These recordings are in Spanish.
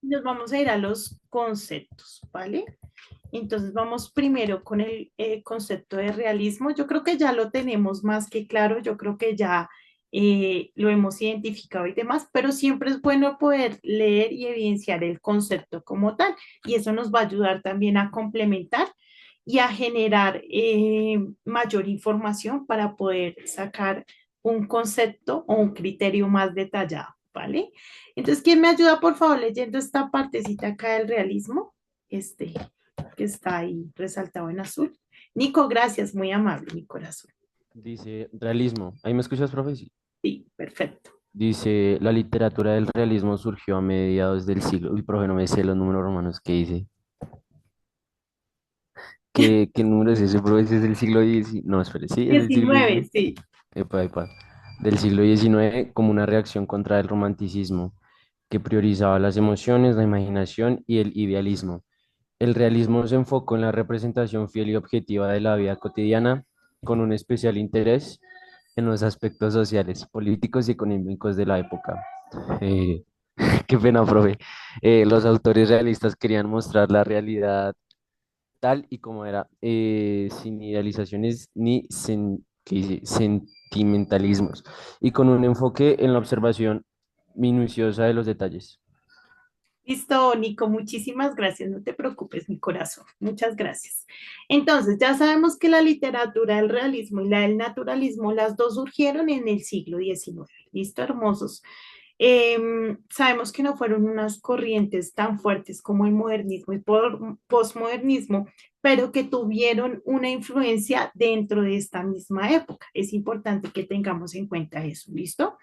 Nos vamos a ir a los conceptos, ¿vale? Entonces vamos primero con el concepto de realismo. Yo creo que ya lo tenemos más que claro, yo creo que ya lo hemos identificado y demás, pero siempre es bueno poder leer y evidenciar el concepto como tal, y eso nos va a ayudar también a complementar y a generar mayor información para poder sacar un concepto o un criterio más detallado, ¿vale? Entonces, ¿quién me ayuda, por favor, leyendo esta partecita acá del realismo? Este, que está ahí resaltado en azul. Nico, gracias, muy amable, mi corazón. Dice realismo. ¿Ahí me escuchas, profe? Sí. Sí, perfecto. Dice, la literatura del realismo surgió a mediados del siglo. Uy, profe, no me sé los números romanos. ¿Qué dice? ¿Qué número es ese, profe? ¿Ese es del siglo XIX? No, espere, sí, es del siglo 19, XIX. sí. Epa, epa. Del siglo XIX como una reacción contra el romanticismo, que priorizaba las emociones, la imaginación y el idealismo. El realismo se enfocó en la representación fiel y objetiva de la vida cotidiana, con un especial interés en los aspectos sociales, políticos y económicos de la época. Eh, qué pena, profe. Los autores realistas querían mostrar la realidad tal y como era, sin idealizaciones ni ¿qué dice? Sentimentalismos, y con un enfoque en la observación minuciosa de los detalles. Listo, Nico, muchísimas gracias. No te preocupes, mi corazón. Muchas gracias. Entonces, ya sabemos que la literatura del realismo y la del naturalismo, las dos surgieron en el siglo XIX. Listo, hermosos. Sabemos que no fueron unas corrientes tan fuertes como el modernismo y posmodernismo, pero que tuvieron una influencia dentro de esta misma época. Es importante que tengamos en cuenta eso, ¿listo?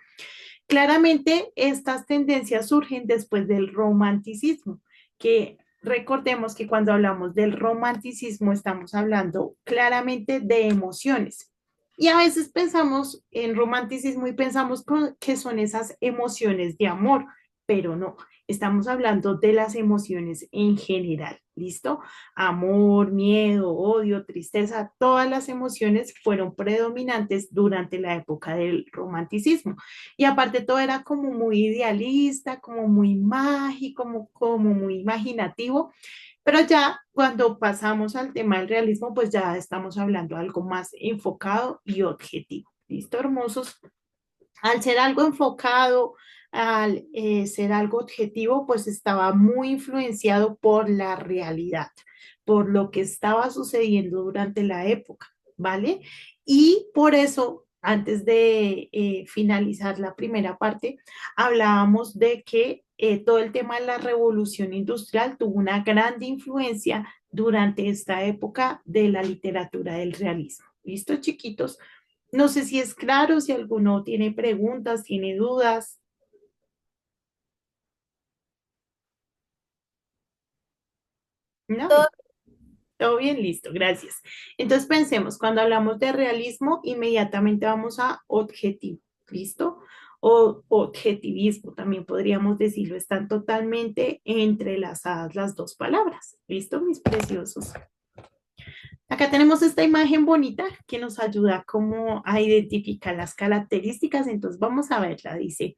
Claramente, estas tendencias surgen después del romanticismo, que recordemos que cuando hablamos del romanticismo estamos hablando claramente de emociones. Y a veces pensamos en romanticismo y pensamos que son esas emociones de amor, pero no, estamos hablando de las emociones en general, ¿listo? Amor, miedo, odio, tristeza, todas las emociones fueron predominantes durante la época del romanticismo. Y aparte todo era como muy idealista, como muy mágico, como muy imaginativo, pero ya cuando pasamos al tema del realismo, pues ya estamos hablando de algo más enfocado y objetivo. ¿Listo, hermosos? Al ser algo enfocado, al ser algo objetivo, pues estaba muy influenciado por la realidad, por lo que estaba sucediendo durante la época, ¿vale? Y por eso, antes de finalizar la primera parte, hablábamos de que todo el tema de la revolución industrial tuvo una gran influencia durante esta época de la literatura del realismo. ¿Listo, chiquitos? No sé si es claro, si alguno tiene preguntas, tiene dudas. No, todo bien, listo, gracias. Entonces pensemos, cuando hablamos de realismo, inmediatamente vamos a objetivo, ¿listo? O objetivismo, también podríamos decirlo, están totalmente entrelazadas las dos palabras, ¿listo, mis preciosos? Acá tenemos esta imagen bonita que nos ayuda como a identificar las características, entonces vamos a verla, dice.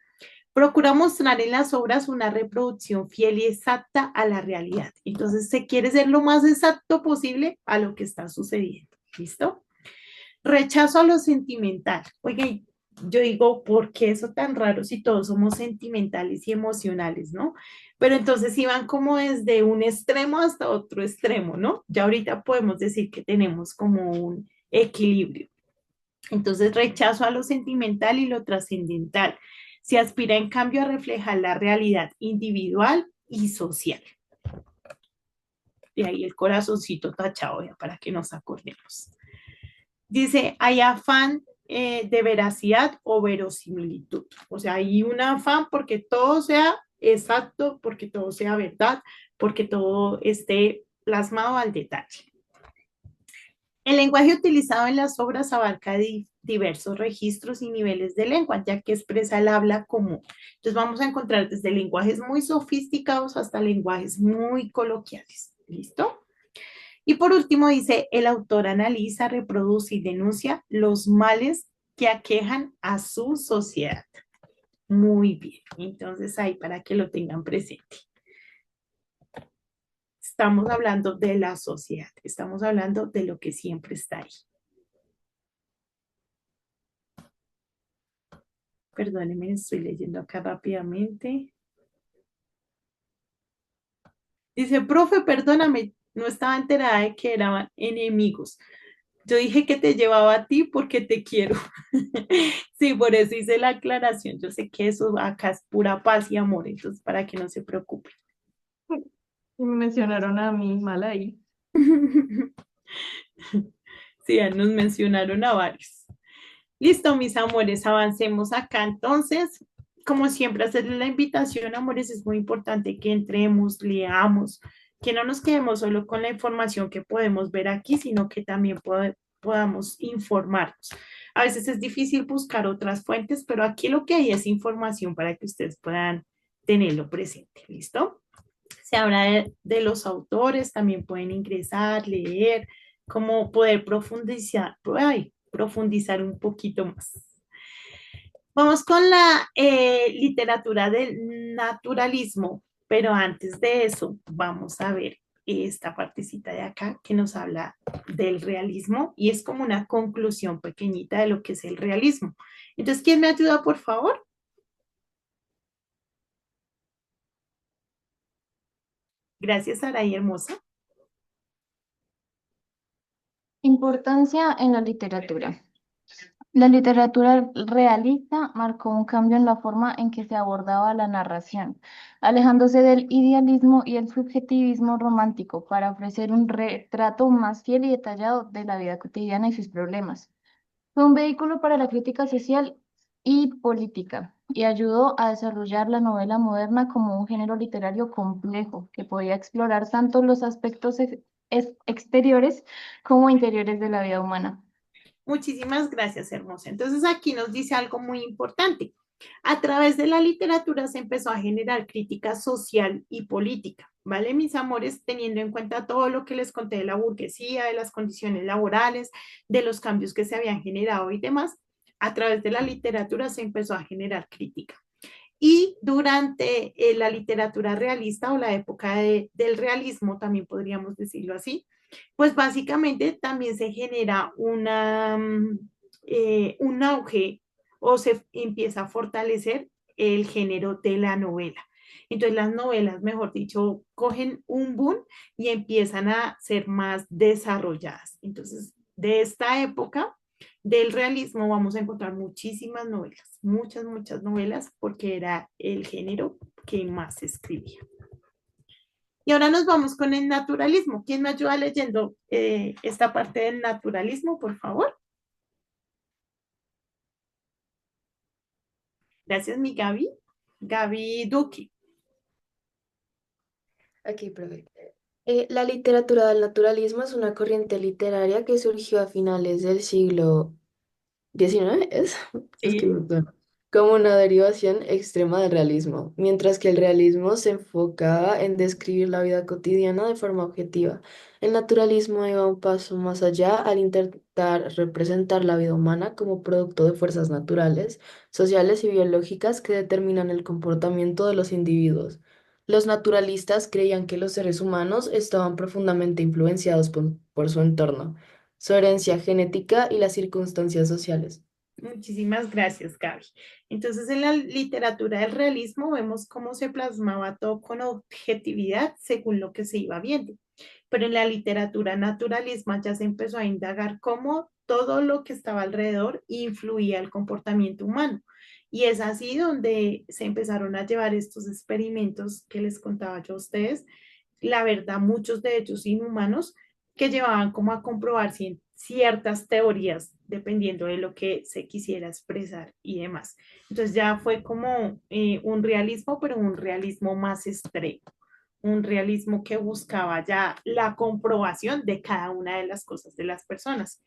Procura mostrar en las obras una reproducción fiel y exacta a la realidad. Entonces, se quiere ser lo más exacto posible a lo que está sucediendo. ¿Listo? Rechazo a lo sentimental. Oye, yo digo, ¿por qué eso tan raro si todos somos sentimentales y emocionales, ¿no? Pero entonces iban como desde un extremo hasta otro extremo, ¿no? Ya ahorita podemos decir que tenemos como un equilibrio. Entonces, rechazo a lo sentimental y lo trascendental. Se aspira, en cambio, a reflejar la realidad individual y social. De ahí el corazoncito tachado, ya para que nos acordemos. Dice, hay afán de veracidad o verosimilitud. O sea, hay un afán porque todo sea exacto, porque todo sea verdad, porque todo esté plasmado al detalle. El lenguaje utilizado en las obras abarca diversos registros y niveles de lengua, ya que expresa el habla común. Entonces vamos a encontrar desde lenguajes muy sofisticados hasta lenguajes muy coloquiales. ¿Listo? Y por último dice, el autor analiza, reproduce y denuncia los males que aquejan a su sociedad. Muy bien. Entonces ahí para que lo tengan presente. estamos hablando de la sociedad, estamos hablando de lo que siempre está ahí. Perdónenme, estoy leyendo acá rápidamente. Dice, profe, perdóname, no estaba enterada de que eran enemigos. Yo dije que te llevaba a ti porque te quiero. Sí, por eso hice la aclaración. Yo sé que eso acá es pura paz y amor, entonces para que no se preocupe. Y me mencionaron a mí mal ahí. Sí, ya nos mencionaron a varios. Listo, mis amores, avancemos acá. Entonces, como siempre, hacerles la invitación, amores, es muy importante que entremos, leamos, que no nos quedemos solo con la información que podemos ver aquí, sino que también podamos informarnos. A veces es difícil buscar otras fuentes, pero aquí lo que hay es información para que ustedes puedan tenerlo presente. ¿Listo? Se habla de los autores, también pueden ingresar, leer, cómo poder profundizar un poquito más. Vamos con la literatura del naturalismo, pero antes de eso vamos a ver esta partecita de acá que nos habla del realismo y es como una conclusión pequeñita de lo que es el realismo. Entonces, ¿quién me ayuda, por favor? Gracias, Saray hermosa. Importancia en la literatura. La literatura realista marcó un cambio en la forma en que se abordaba la narración, alejándose del idealismo y el subjetivismo romántico para ofrecer un retrato más fiel y detallado de la vida cotidiana y sus problemas. Fue un vehículo para la crítica social y política y ayudó a desarrollar la novela moderna como un género literario complejo que podía explorar tanto los aspectos exteriores como interiores de la vida humana. Muchísimas gracias, hermosa. Entonces aquí nos dice algo muy importante. A través de la literatura se empezó a generar crítica social y política, ¿vale, mis amores? Teniendo en cuenta todo lo que les conté de la burguesía, de las condiciones laborales, de los cambios que se habían generado y demás, a través de la literatura se empezó a generar crítica. Y durante la literatura realista o la época del realismo, también podríamos decirlo así, pues básicamente también se genera un auge o se empieza a fortalecer el género de la novela. Entonces las novelas, mejor dicho, cogen un boom y empiezan a ser más desarrolladas. Entonces, de esta época del realismo vamos a encontrar muchísimas novelas, muchas novelas, porque era el género que más se escribía. Y ahora nos vamos con el naturalismo. ¿Quién me ayuda leyendo esta parte del naturalismo, por favor? Gracias, mi Gaby. Gaby Duque. Aquí, profe. La literatura del naturalismo es una corriente literaria que surgió a finales del siglo XIX, es que, Sí. bueno, como una derivación extrema del realismo, mientras que el realismo se enfocaba en describir la vida cotidiana de forma objetiva. El naturalismo iba un paso más allá al intentar representar la vida humana como producto de fuerzas naturales, sociales y biológicas que determinan el comportamiento de los individuos. Los naturalistas creían que los seres humanos estaban profundamente influenciados por su entorno, su herencia genética y las circunstancias sociales. Muchísimas gracias, Gaby. Entonces, en la literatura del realismo vemos cómo se plasmaba todo con objetividad según lo que se iba viendo. Pero en la literatura naturalismo ya se empezó a indagar cómo todo lo que estaba alrededor influía el comportamiento humano. Y es así donde se empezaron a llevar estos experimentos que les contaba yo a ustedes, la verdad, muchos de ellos inhumanos, que llevaban como a comprobar ciertas teorías dependiendo de lo que se quisiera expresar y demás. Entonces ya fue como un realismo, pero un realismo más extremo, un realismo que buscaba ya la comprobación de cada una de las cosas de las personas.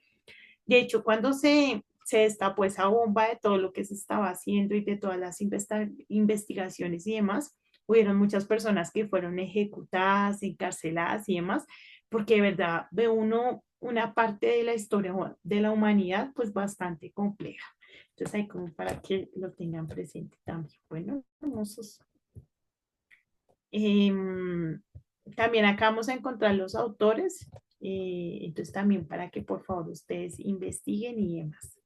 De hecho, cuando se destapó esa bomba de todo lo que se estaba haciendo y de todas las investigaciones y demás, hubieron muchas personas que fueron ejecutadas, encarceladas y demás, porque de verdad ve uno una parte de la historia de la humanidad pues bastante compleja. Entonces hay como para que lo tengan presente también. Bueno, hermosos. También acá vamos a encontrar los autores, entonces también para que por favor ustedes investiguen y demás.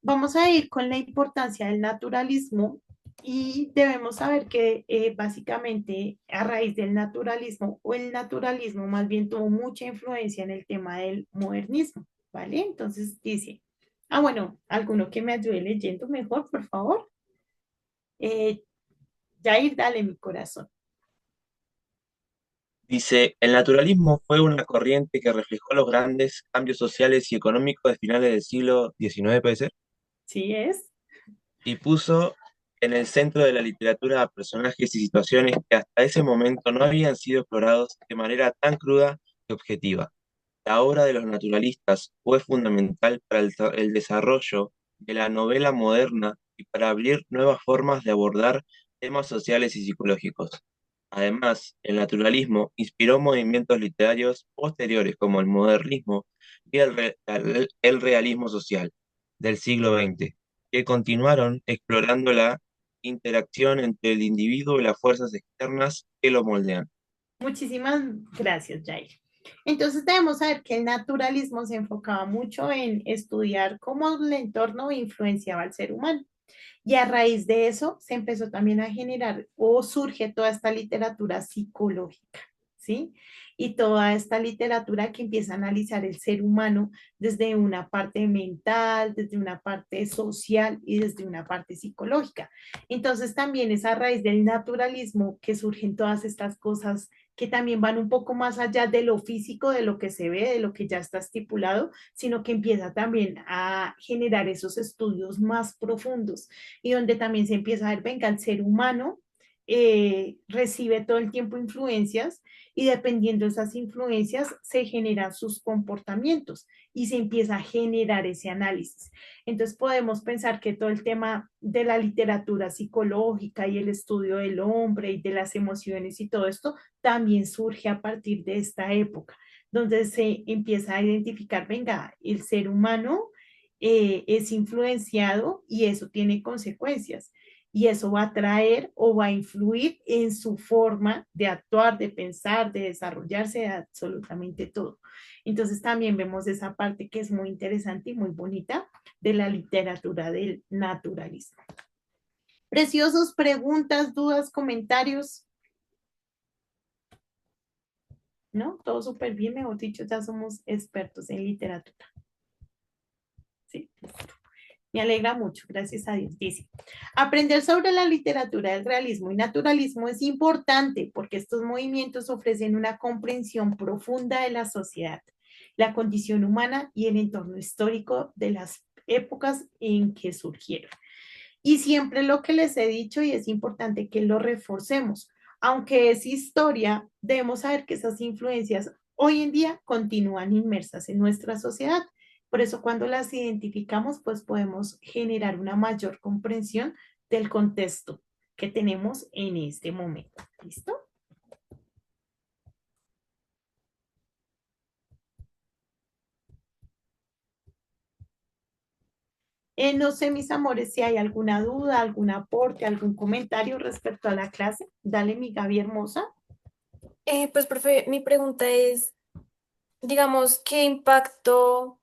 Vamos a ir con la importancia del naturalismo y debemos saber que básicamente a raíz del naturalismo o el naturalismo más bien tuvo mucha influencia en el tema del modernismo, ¿vale? Entonces dice, bueno, alguno que me ayude leyendo mejor, por favor. Jair, dale mi corazón. Dice, el naturalismo fue una corriente que reflejó los grandes cambios sociales y económicos de finales del siglo XIX, puede ser, ¿Sí es? y puso en el centro de la literatura a personajes y situaciones que hasta ese momento no habían sido explorados de manera tan cruda y objetiva. La obra de los naturalistas fue fundamental para el desarrollo de la novela moderna y para abrir nuevas formas de abordar temas sociales y psicológicos. Además, el naturalismo inspiró movimientos literarios posteriores como el modernismo y el realismo social del siglo XX, que continuaron explorando la interacción entre el individuo y las fuerzas externas que lo moldean. Muchísimas gracias, Jair. Entonces debemos saber que el naturalismo se enfocaba mucho en estudiar cómo el entorno influenciaba al ser humano. Y a raíz de eso se empezó también a generar o surge toda esta literatura psicológica, ¿sí? Y toda esta literatura que empieza a analizar el ser humano desde una parte mental, desde una parte social y desde una parte psicológica. Entonces también es a raíz del naturalismo que surgen todas estas cosas que también van un poco más allá de lo físico, de lo que se ve, de lo que ya está estipulado, sino que empieza también a generar esos estudios más profundos y donde también se empieza a ver, venga, el ser humano recibe todo el tiempo influencias y dependiendo de esas influencias se generan sus comportamientos y se empieza a generar ese análisis. Entonces podemos pensar que todo el tema de la literatura psicológica y el estudio del hombre y de las emociones y todo esto también surge a partir de esta época, donde se empieza a identificar, venga, el ser humano es influenciado y eso tiene consecuencias. Y eso va a traer o va a influir en su forma de actuar, de pensar, de desarrollarse, de absolutamente todo. Entonces también vemos esa parte que es muy interesante y muy bonita de la literatura del naturalismo. Preciosos, preguntas, dudas, comentarios. ¿No? Todo súper bien, mejor dicho, ya somos expertos en literatura. Sí, me alegra mucho, gracias a Dios. Dice, aprender sobre la literatura del realismo y naturalismo es importante porque estos movimientos ofrecen una comprensión profunda de la sociedad, la condición humana y el entorno histórico de las épocas en que surgieron. Y siempre lo que les he dicho, y es importante que lo reforcemos, aunque es historia, debemos saber que esas influencias hoy en día continúan inmersas en nuestra sociedad. Por eso cuando las identificamos, pues podemos generar una mayor comprensión del contexto que tenemos en este momento. ¿Listo? No sé, mis amores, si hay alguna duda, algún aporte, algún comentario respecto a la clase. Dale, mi Gaby hermosa. Pues, profe, mi pregunta es, digamos, ¿qué impacto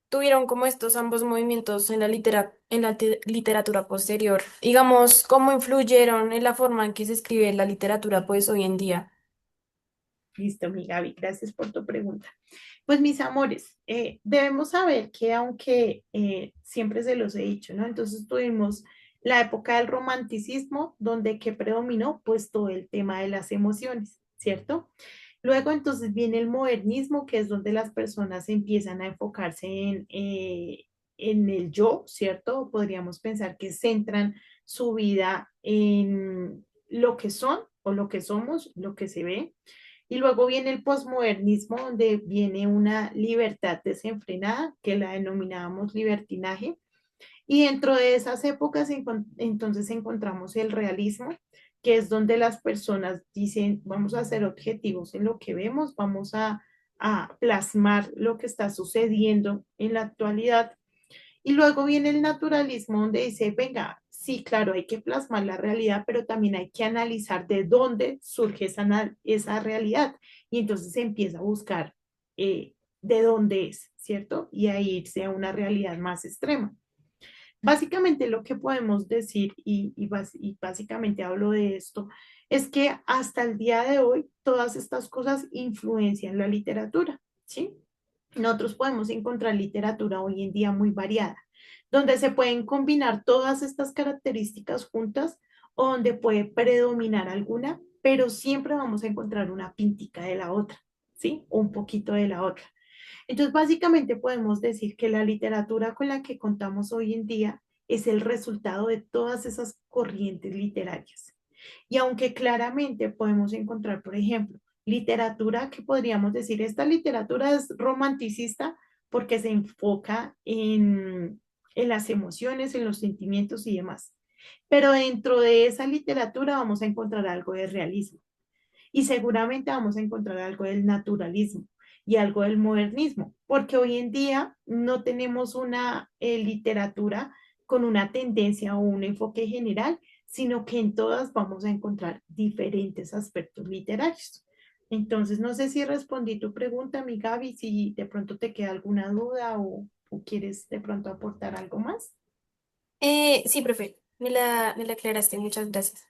tuvieron como estos ambos movimientos en la literatura posterior? Digamos, ¿cómo influyeron en la forma en que se escribe la literatura, pues, hoy en día? Listo, mi Gaby, gracias por tu pregunta. Pues mis amores, debemos saber que aunque siempre se los he dicho, ¿no? Entonces tuvimos la época del romanticismo, donde que predominó pues todo el tema de las emociones, ¿cierto? Luego entonces viene el modernismo, que es donde las personas empiezan a enfocarse en el yo, ¿cierto? Podríamos pensar que centran su vida en lo que son o lo que somos, lo que se ve. Y luego viene el posmodernismo, donde viene una libertad desenfrenada, que la denominábamos libertinaje. Y dentro de esas épocas entonces encontramos el realismo, que es donde las personas dicen, vamos a ser objetivos en lo que vemos, vamos a plasmar lo que está sucediendo en la actualidad. Y luego viene el naturalismo, donde dice, venga, sí, claro, hay que plasmar la realidad, pero también hay que analizar de dónde surge esa realidad. Y entonces se empieza a buscar de dónde es, ¿cierto? Y a irse a una realidad más extrema. Básicamente lo que podemos decir, y básicamente hablo de esto, es que hasta el día de hoy todas estas cosas influencian la literatura, ¿sí? Nosotros podemos encontrar literatura hoy en día muy variada, donde se pueden combinar todas estas características juntas o donde puede predominar alguna, pero siempre vamos a encontrar una pintica de la otra, ¿sí? Un poquito de la otra. Entonces, básicamente podemos decir que la literatura con la que contamos hoy en día es el resultado de todas esas corrientes literarias. Y aunque claramente podemos encontrar, por ejemplo, literatura que podríamos decir, esta literatura es romanticista porque se enfoca en las emociones, en los sentimientos y demás. Pero dentro de esa literatura vamos a encontrar algo de realismo y seguramente vamos a encontrar algo del naturalismo y algo del modernismo, porque hoy en día no tenemos una literatura con una tendencia o un enfoque general, sino que en todas vamos a encontrar diferentes aspectos literarios. Entonces, no sé si respondí tu pregunta, mi Gaby, si de pronto te queda alguna duda o quieres de pronto aportar algo más. Sí, profe, me la aclaraste, muchas gracias.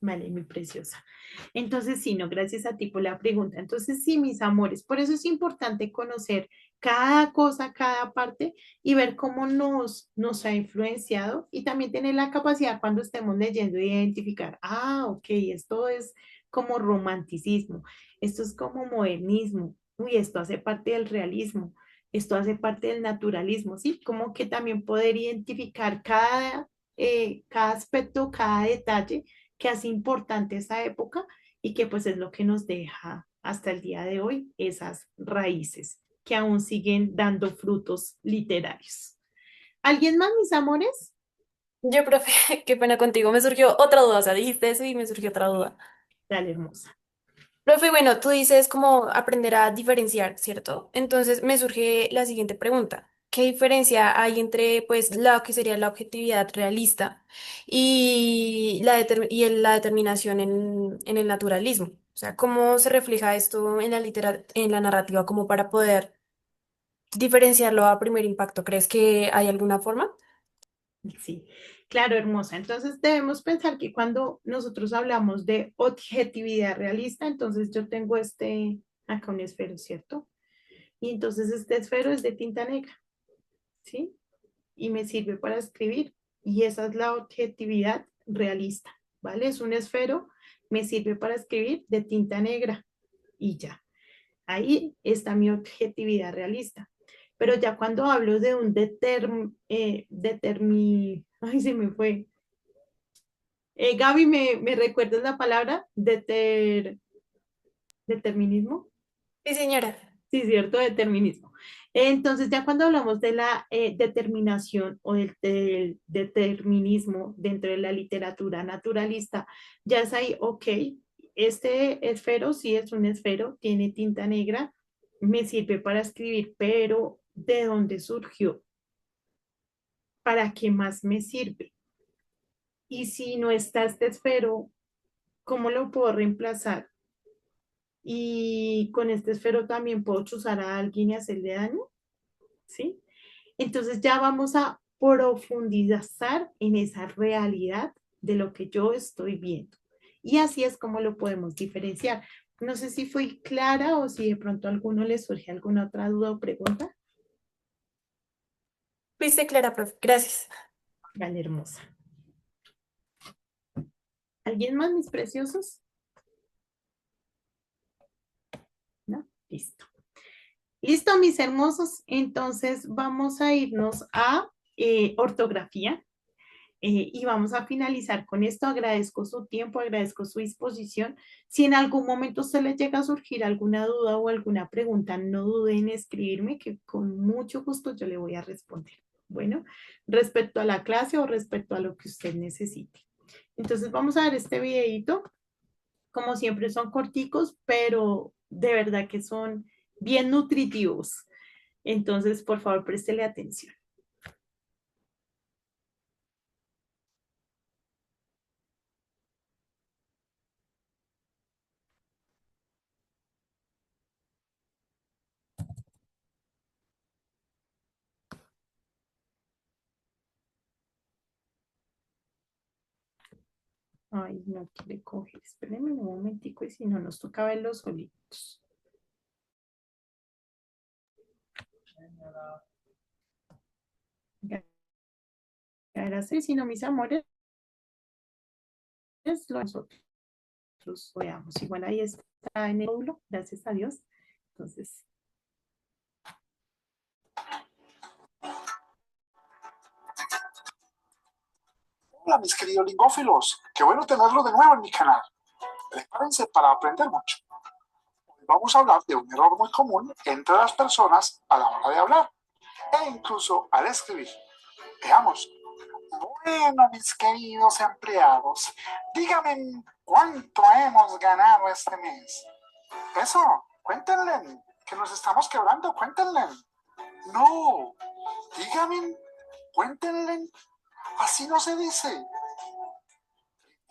Vale, mi preciosa. Entonces, sí, no, gracias a ti por la pregunta. Entonces, sí, mis amores, por eso es importante conocer cada cosa, cada parte y ver cómo nos ha influenciado y también tener la capacidad cuando estemos leyendo de identificar, ok, esto es como romanticismo, esto es como modernismo, uy, esto hace parte del realismo, esto hace parte del naturalismo, ¿sí? Como que también poder identificar cada aspecto, cada detalle que hace importante esa época y que pues es lo que nos deja hasta el día de hoy esas raíces que aún siguen dando frutos literarios. ¿Alguien más, mis amores? Yo, profe, qué pena contigo, me surgió otra duda, o sea, dijiste eso y me surgió otra duda. Dale, hermosa. Profe, bueno, tú dices como aprender a diferenciar, ¿cierto? Entonces me surge la siguiente pregunta. ¿Qué diferencia hay entre, pues, lo que sería la objetividad realista y la determinación en el naturalismo? O sea, ¿cómo se refleja esto en en la narrativa como para poder diferenciarlo a primer impacto? ¿Crees que hay alguna forma? Sí, claro, hermosa. Entonces debemos pensar que cuando nosotros hablamos de objetividad realista, entonces yo tengo acá un esfero, ¿cierto? Y entonces este esfero es de tinta negra, ¿sí? Y me sirve para escribir. Y esa es la objetividad realista, ¿vale? Es un esfero, me sirve para escribir de tinta negra y ya. Ahí está mi objetividad realista. Pero ya cuando hablo de un ay, se me fue. Gaby, ¿me recuerdas la palabra? Determinismo. Sí, señora. Sí, cierto, determinismo. Entonces, ya cuando hablamos de la determinación o del determinismo dentro de la literatura naturalista, ya es ahí, ok, este esfero sí es un esfero, tiene tinta negra, me sirve para escribir, pero ¿de dónde surgió? ¿Para qué más me sirve? Y si no está este esfero, ¿cómo lo puedo reemplazar? Y con este esfero también puedo chuzar a alguien y hacerle daño. ¿Sí? Entonces ya vamos a profundizar en esa realidad de lo que yo estoy viendo. Y así es como lo podemos diferenciar. No sé si fui clara o si de pronto a alguno le surge alguna otra duda o pregunta. Fuiste clara, profe. Gracias. Vale, hermosa. ¿Alguien más, mis preciosos? ¿No? Listo. Listo, mis hermosos. Entonces vamos a irnos a ortografía. Y vamos a finalizar con esto. Agradezco su tiempo, agradezco su disposición. Si en algún momento se les llega a surgir alguna duda o alguna pregunta, no duden en escribirme, que con mucho gusto yo le voy a responder. Bueno, respecto a la clase o respecto a lo que usted necesite. Entonces vamos a ver este videito. Como siempre son corticos, pero de verdad que son bien nutritivos. Entonces, por favor, préstele atención. Ay, no quiere coger. Espérenme un momentico y si no nos toca verlos solitos. Ya, gracias, si no, mis amores, lo nosotros veamos. Igual ahí está en el módulo, gracias a Dios. Entonces, Hola, mis queridos lingófilos. Qué bueno tenerlo de nuevo en mi canal. Prepárense para aprender mucho. Hoy vamos a hablar de un error muy común entre las personas a la hora de hablar e incluso al escribir. Veamos. Bueno, mis queridos empleados, díganme cuánto hemos ganado este mes. Eso, cuéntenle, que nos estamos quebrando, cuéntenle. No, díganme, cuéntenle, así no se dice.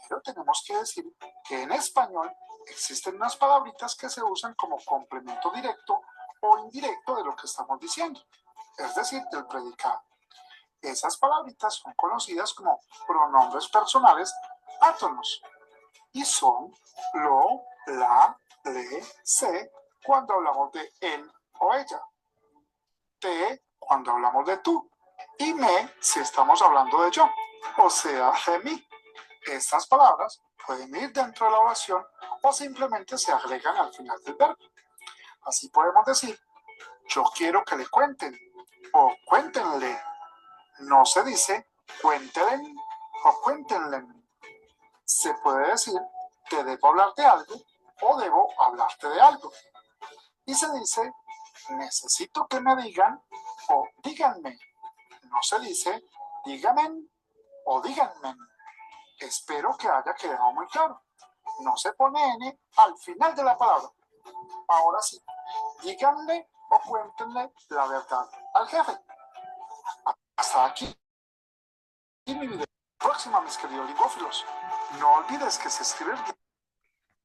Pero tenemos que decir que en español existen unas palabritas que se usan como complemento directo o indirecto de lo que estamos diciendo, es decir, del predicado. Esas palabritas son conocidas como pronombres personales átonos y son lo, la, le, se cuando hablamos de él o ella, te cuando hablamos de tú y me si estamos hablando de yo, o sea, de mí. Estas palabras pueden ir dentro de la oración o simplemente se agregan al final del verbo. Así podemos decir, yo quiero que le cuenten o cuéntenle. No se dice cuéntenle o cuéntenle. Se puede decir, te debo hablar de algo o debo hablarte de algo. Y se dice, necesito que me digan o díganme. No se dice, díganme o díganme. Espero que haya quedado muy claro. No se pone N al final de la palabra. Ahora sí, díganle o cuéntenle la verdad al jefe. Hasta aquí mi video. Próxima, mis queridos lingófilos. No olvides que se escribe el...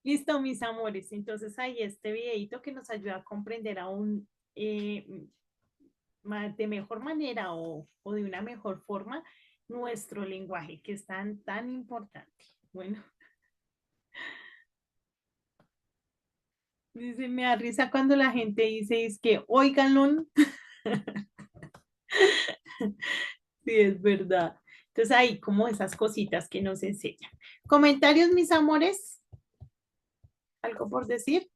listo, mis amores. Entonces ahí este videito que nos ayuda a comprender aún de mejor manera o de una mejor forma nuestro lenguaje, que es tan importante. Bueno, dice, me da risa cuando la gente dice, es que, óiganlo. Sí, es verdad. Entonces ahí como esas cositas que nos enseñan. ¿Comentarios, mis amores? ¿Algo por decir?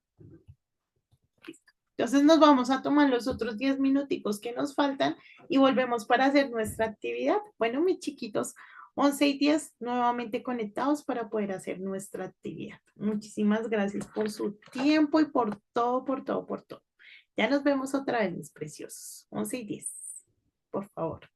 Listo. Entonces nos vamos a tomar los otros 10 minuticos que nos faltan y volvemos para hacer nuestra actividad. Bueno, mis chiquitos, 11:10 nuevamente conectados para poder hacer nuestra actividad. Muchísimas gracias por su tiempo y por todo, por todo, por todo. Ya nos vemos otra vez, mis preciosos. 11:10, por favor.